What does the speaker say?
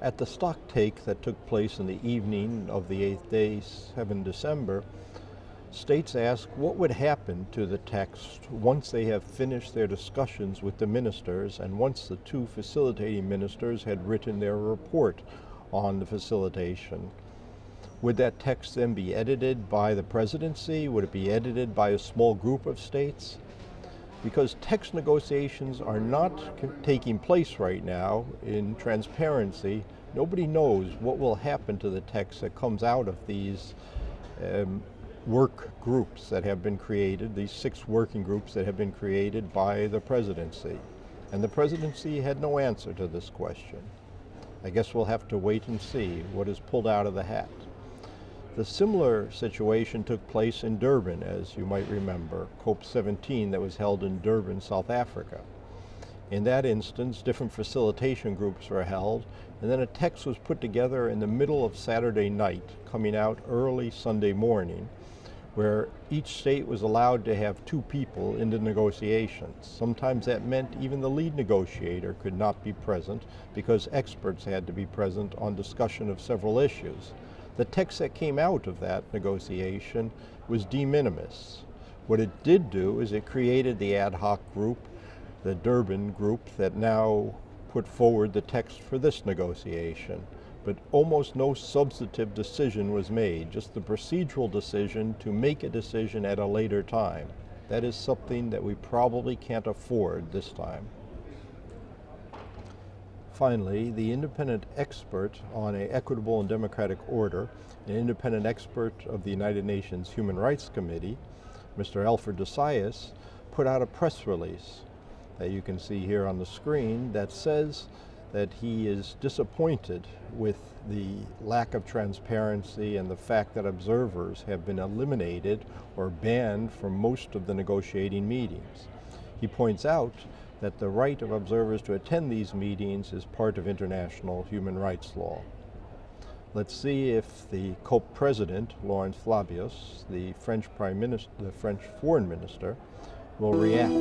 At the stock take that took place in the evening of the 8th day, 7 December, states asked what would happen to the text once they have finished their discussions with the ministers and once the two facilitating ministers had written their report on the facilitation. Would that text then be edited by the presidency? Would it be edited by a small group of states? Because text negotiations are not taking place right now in transparency, nobody knows what will happen to the text that comes out of these work groups that have been created, these 6 working groups that have been created by the presidency. And the presidency had no answer to this question. I guess we'll have to wait and see what is pulled out of the hat. The similar situation took place in Durban, as you might remember, COP17 that was held in Durban, South Africa. In that instance, different facilitation groups were held, and then a text was put together in the middle of Saturday night, coming out early Sunday morning, where each state was allowed to have 2 people in the negotiations. Sometimes that meant even the lead negotiator could not be present because experts had to be present on discussion of several issues. The text that came out of that negotiation was de minimis. What it did do is it created the ad hoc group, the Durban group, that now put forward the text for this negotiation. But almost no substantive decision was made, just the procedural decision to make a decision at a later time. That is something that we probably can't afford this time. Finally, the independent expert on an equitable and democratic order, an independent expert of the United Nations Human Rights Committee, Mr. Alfred Desaias, put out a press release that you can see here on the screen that says that he is disappointed with the lack of transparency and the fact that observers have been eliminated or banned from most of the negotiating meetings. He points out that the right of observers to attend these meetings is part of international human rights law. Let's see if the COP president, Laurent Fabius, the French Prime Minister, the French Foreign Minister, will react.